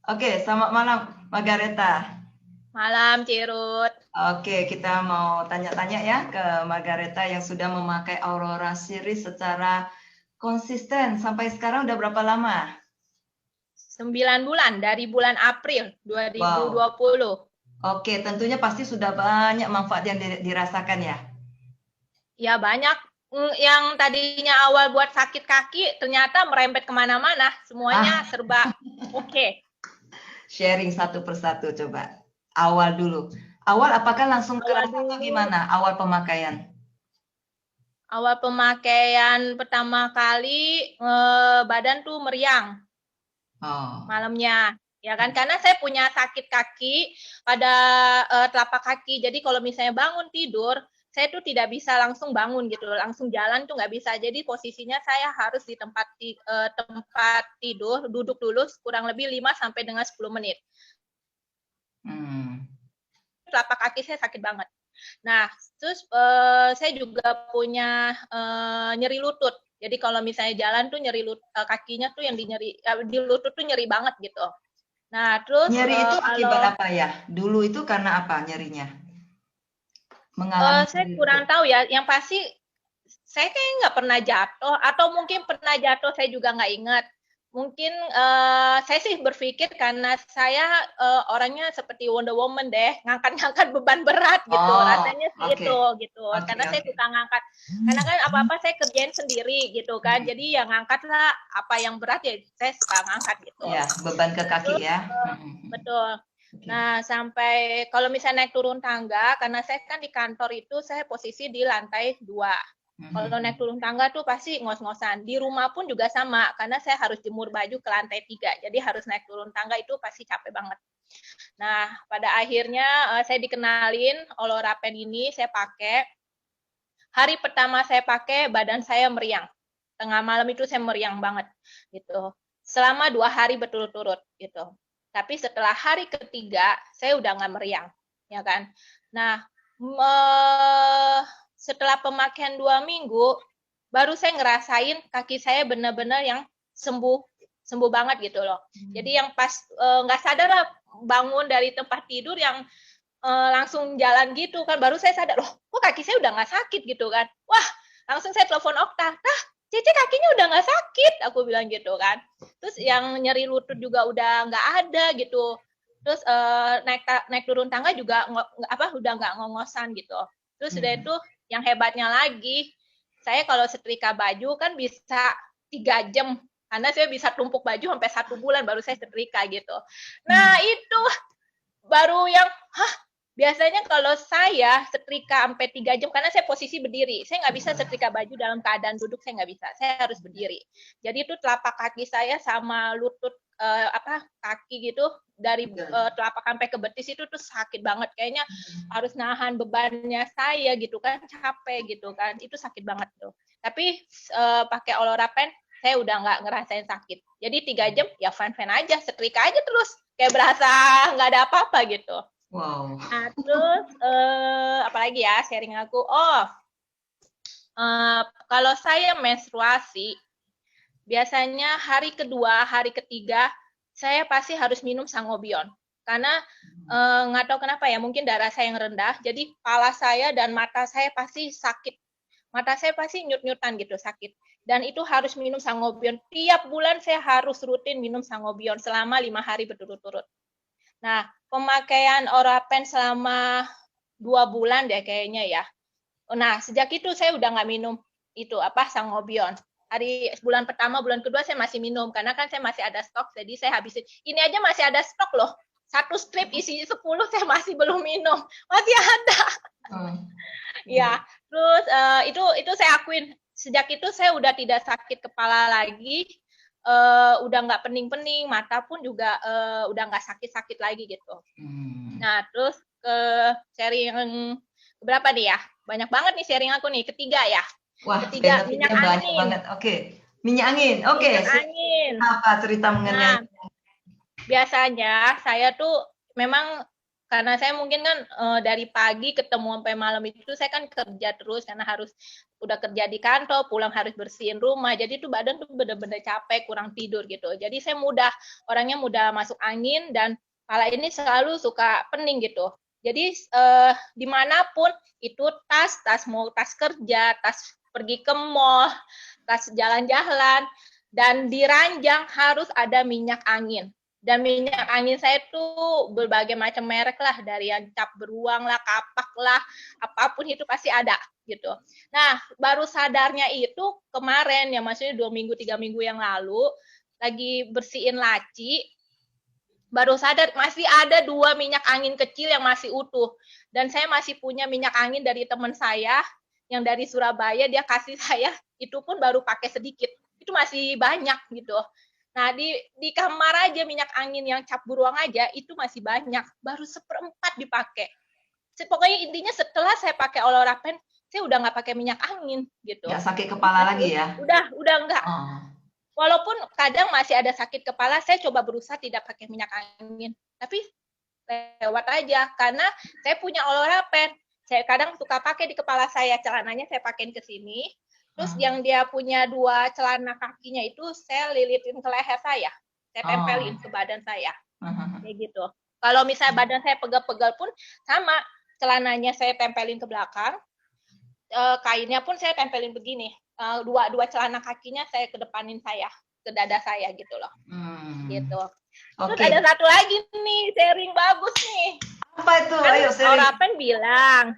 Oke, selamat malam, Margareta. Malam, Cirut. Oke, kita mau tanya-tanya ya ke Margareta yang sudah memakai Aurora Series secara konsisten sampai sekarang udah berapa lama? 9 bulan dari bulan April Wow. 2020. Oke, tentunya pasti sudah banyak manfaat yang dirasakan ya. Ya banyak yang tadinya awal buat sakit kaki ternyata merembet kemana-mana. Semuanya Ah, serba oke. sharing satu persatu coba. Awal dulu. Awal apakah langsung Awal kerasa atau dulu, gimana awal pemakaian? awal pemakaian pertama kali badan tuh meriang Oh. malamnya. Ya kan, karena saya punya sakit kaki pada telapak kaki. Jadi kalau misalnya bangun tidur, saya tuh tidak bisa langsung bangun gitu, langsung jalan tuh nggak bisa. Jadi posisinya saya harus di tempat tidur, duduk dulu kurang lebih 5 sampai dengan 10 menit. Hmm. Telapak kaki saya sakit banget. Nah, terus saya juga punya nyeri lutut. Jadi kalau misalnya jalan tuh kakinya tuh yang di lutut tuh nyeri banget gitu. Nah, terus Nyeri itu akibat kalau apa ya? Dulu itu karena apa nyerinya? Mengalami saya nyeri kurang lutut. tahu ya, yang pasti saya kayaknya nggak pernah jatuh atau mungkin pernah jatuh saya juga nggak ingat. Mungkin saya sih berpikir karena saya orangnya seperti Wonder Woman deh, ngangkat-ngangkat beban berat gitu. Oh, Rasanya sih oke. itu gitu. Oke, Karena saya oke. suka ngangkat. Karena kan apa-apa saya kerjain sendiri gitu kan. Mhm. Jadi ya ngangkatlah apa yang berat ya saya suka ngangkat gitu. Ya, beban ke kaki Terus ya. Mhm. betul. Oke. Nah, sampai kalau misalnya naik turun tangga, karena saya kan di kantor itu saya posisi di lantai 2. Kalau naik Mhm. turun tangga tuh pasti ngos-ngosan. Di rumah pun juga sama, karena saya harus jemur baju ke lantai 3. Jadi harus naik turun tangga itu pasti capek banget. Nah, pada akhirnya saya dikenalin Oura Pen ini, saya pakai. Hari pertama saya pakai, badan saya meriang. Tengah malam itu saya meriang banget gitu. Selama 2 hari berturut-turut gitu. Tapi setelah hari ketiga, saya udah nggak meriang, ya kan. Nah, setelah pemakaian 2 minggu, baru saya ngerasain kaki saya benar-benar yang sembuh, sembuh banget gitu loh. Jadi yang pas nggak sadar lah bangun dari tempat tidur yang langsung jalan gitu kan, baru saya sadar, loh kok kaki saya udah nggak sakit gitu kan. Wah, langsung saya telepon Okta, Cici kakinya udah nggak sakit, aku bilang gitu kan. Terus yang nyeri lutut juga udah nggak ada gitu. Terus naik turun tangga juga udah nggak ngongosan gitu. Terus udah Mhm. itu yang hebatnya lagi, saya kalau setrika baju kan bisa 3 jam karena saya bisa tumpuk baju sampai 1 bulan baru saya setrika gitu. Nah itu baru yang biasanya kalau saya setrika sampai 3 jam karena saya posisi berdiri, saya nggak bisa setrika baju dalam keadaan duduk, saya nggak bisa, saya harus berdiri. Jadi itu telapak kaki saya sama lutut kaki gitu dari Betul. telapak sampai ke betis itu tuh sakit banget, kayaknya harus nahan bebannya saya gitu kan, capek gitu kan, itu sakit banget tuh. Tapi pakai Oura Pen saya udah nggak ngerasain sakit. Jadi 3 jam ya fan-fan aja, setrika aja terus kayak berasa nggak ada apa-apa gitu. Wow. Nah, terus apalagi ya sharing aku. Kalau saya menstruasi, biasanya hari kedua, hari ketiga, saya pasti harus minum sangobion. Karena nggak tahu kenapa ya, mungkin darah saya yang rendah, jadi kepala saya dan mata saya pasti sakit. Mata saya pasti nyut-nyutan gitu, sakit. Dan itu harus minum sangobion. Tiap bulan saya harus rutin minum sangobion selama 5 hari berturut-turut. Nah, pemakaian Orapen selama 2 bulan deh kayaknya ya. Nah, sejak itu saya udah nggak minum itu sangobion. Hari bulan pertama, bulan kedua saya masih minum karena kan saya masih ada stok, jadi saya habisin. Ini aja masih ada stok loh. Satu strip isi 10 saya masih belum minum. Masih ada. Oh, Ya, oke. terus itu saya akuin. Sejak itu saya udah tidak sakit kepala lagi, udah nggak pening-pening, mata pun juga udah nggak sakit-sakit lagi gitu. Hmm. Nah, terus ke sharing berapa nih ya? Banyak banget nih sharing aku nih. Ketiga ya. Wah, Ketiga, minyak benefitnya banyak angin. banget. Oke. Minyak angin. Oke, Minyak angin. apa cerita mengenai? Nah, biasanya saya tuh memang karena saya mungkin kan dari pagi ketemu sampai malam itu saya kan kerja terus karena harus udah kerja di kantor, pulang harus bersihin rumah. Jadi tuh badan tuh bener-bener capek, kurang tidur gitu. Jadi saya orangnya mudah masuk angin dan kepala ini selalu suka pening gitu. Jadi dimanapun itu tas mau tas kerja, tas pergi ke mall, tas jalan-jalan, dan di ranjang harus ada minyak angin. Dan minyak angin saya tuh berbagai macam merek lah, dari yang cap beruang lah, kapak lah, apapun itu pasti ada gitu. Nah, baru sadarnya itu kemarin, ya maksudnya 2 minggu, 3 minggu yang lalu, lagi bersihin laci, baru sadar masih ada 2 minyak angin kecil yang masih utuh. Dan saya masih punya minyak angin dari teman saya, yang dari Surabaya, dia kasih saya, itu pun baru pakai sedikit. Itu masih banyak gitu. Nah, di kamar aja minyak angin yang cap beruang aja itu masih banyak, baru 1/4 dipakai. Pokoknya intinya setelah saya pakai Aurora Pen, saya udah nggak pakai minyak angin gitu. Nggak sakit kepala lagi ya? Udah nggak. Oh. Walaupun kadang masih ada sakit kepala, saya coba berusaha tidak pakai minyak angin. Tapi lewat aja, karena saya punya Aurora Pen. Saya kadang suka pakai di kepala saya, celananya saya pakein ke sini. Terus yang dia punya 2 celana kakinya itu saya lilitin ke leher saya tempelin ke badan saya, kayak gitu. Kalau misalnya badan saya pegel-pegel pun sama, celananya saya tempelin ke belakang, kainnya pun saya tempelin begini, dua celana kakinya saya kedepanin saya, ke dada saya gitu loh, gitu. Terus ada satu lagi nih, sharing bagus nih. Apa itu? Kan ayo sharing.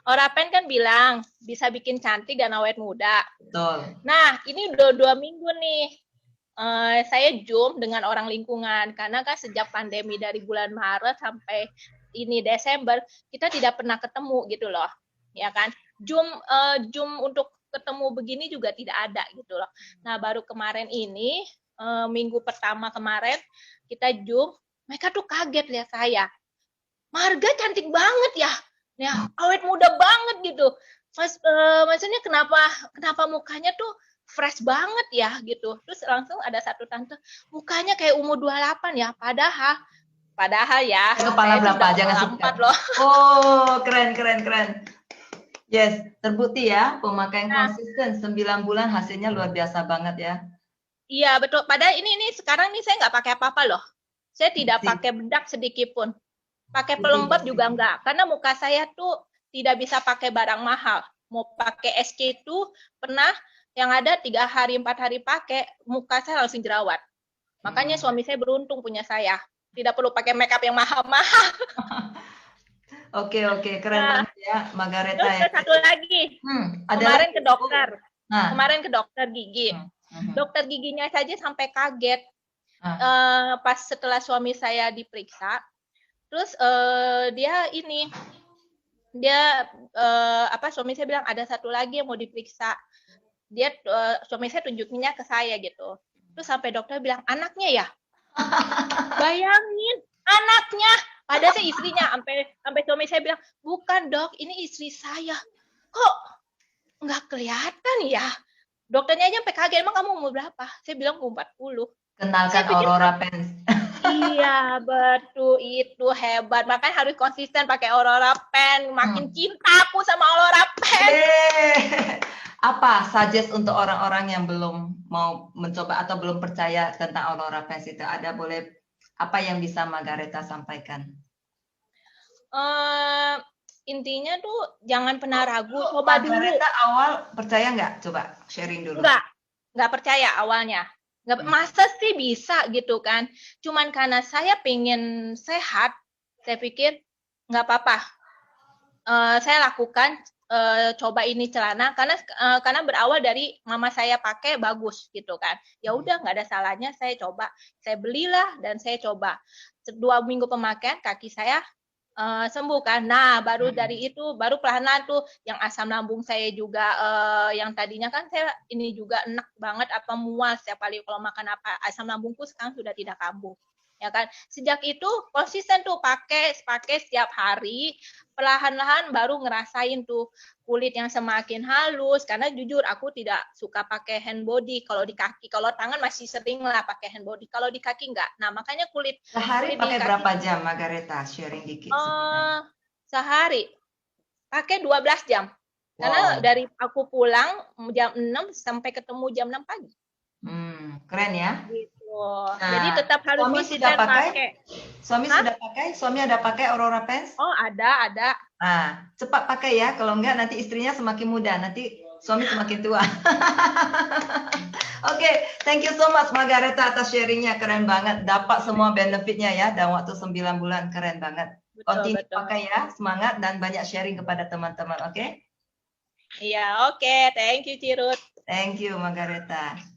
Aurora Pen kan bilang bisa bikin cantik dan awet muda. Betul. Nah, ini udah 2 minggu nih. Saya Zoom dengan orang lingkungan karena kan sejak pandemi dari bulan Maret sampai ini Desember kita tidak pernah ketemu gitu loh, ya kan? Zoom untuk ketemu begini juga tidak ada gitu loh. Nah, baru kemarin ini minggu pertama kemarin kita Zoom, mereka tuh kaget lihat saya. Marga cantik banget ya. Ya, awet muda banget gitu. Maksudnya kenapa mukanya tuh fresh banget ya gitu. Terus langsung ada satu tante, mukanya kayak umur 28 ya. Padahal ya. Kepala berapa? Jangan sebutkan. Loh. Oh, keren. Yes, terbukti ya, pemakaian konsisten 9 bulan hasilnya luar biasa banget ya. Iya, betul. Padahal ini sekarang nih saya nggak pakai apa-apa loh. Saya tidak pakai bedak sedikit pun. Pakai pelembab juga enggak, karena muka saya tuh tidak bisa pakai barang mahal. Mau pakai SK itu pernah yang ada 3 hari 4 hari pakai, muka saya langsung jerawat. Makanya suami saya beruntung punya saya, tidak perlu pakai makeup yang mahal-mahal. Oke, keren banget ya, Margareta. Terus satu lagi, kemarin ke dokter, kemarin ke dokter gigi. Dokter giginya saja sampai kaget. Pas setelah suami saya diperiksa, terus suami saya bilang ada satu lagi yang mau diperiksa. Suami saya tunjukinnya ke saya gitu. Terus sampai dokter bilang anaknya ya. Bayangin anaknya. Padahal saya istrinya. Sampai suami saya bilang bukan dok, ini istri saya. Kok nggak kelihatan ya? Dokternya aja sampai kaget. Emang kamu umur berapa? Saya bilang umur 40. Kenalkan Aurora Pen. Iya, betul, itu hebat. Makanya harus konsisten pakai Aurora Pen. Makin cinta aku sama Aurora Pen. Apa suggest untuk orang-orang yang belum mau mencoba atau belum percaya tentang Aurora Pen itu? Apa yang bisa Margareta sampaikan? Intinya tuh jangan pernah ragu, coba dulu. Margareta awal percaya nggak? Coba sharing dulu. Nggak percaya awalnya. Masa sih bisa gitu kan? Cuman karena saya pengen sehat, saya pikir nggak apa-apa. Saya lakukan coba ini celana karena berawal dari mama saya pakai bagus gitu kan. Ya udah nggak ada salahnya saya coba. Saya belilah dan saya coba. 2 minggu pemakaian kaki saya sembuh kan. Nah, baru dari itu baru pelan-pelan tuh yang asam lambung saya juga yang tadinya kan saya ini juga enak banget mual setiap kali kalau makan apa, asam lambungku sekarang sudah tidak kambuh. ya kan. Sejak itu konsisten tuh pakai setiap hari, perlahan-lahan baru ngerasain tuh kulit yang semakin halus, karena jujur aku tidak suka pakai hand body kalau di kaki. Kalau tangan masih sering lah pakai hand body, kalau di kaki enggak. Nah, makanya kulit Sehari di pakai kaki berapa jam, Margareta? Sharing dikit sebenarnya. sehari pakai 12 jam. Karena Wow. dari aku pulang jam 6 sampai ketemu jam 6 pagi. Keren ya. Gitu. Jadi Nah, tetap harus suami sudah konsisten pakai? pakai. Suami Hah? sudah pakai? Suami ada pakai Aurora Pens? Oh, ada. Nah, cepat pakai ya. Kalau enggak nanti istrinya semakin muda, nanti suami semakin tua. Oke, thank you so much Margareta atas sharingnya, keren banget. Dapat semua benefitnya ya dalam waktu 9 bulan, keren banget. Continue Betul. pakai ya, semangat dan banyak sharing kepada teman-teman, oke? Iya, oke. Thank you, Cirut. Thank you Margareta.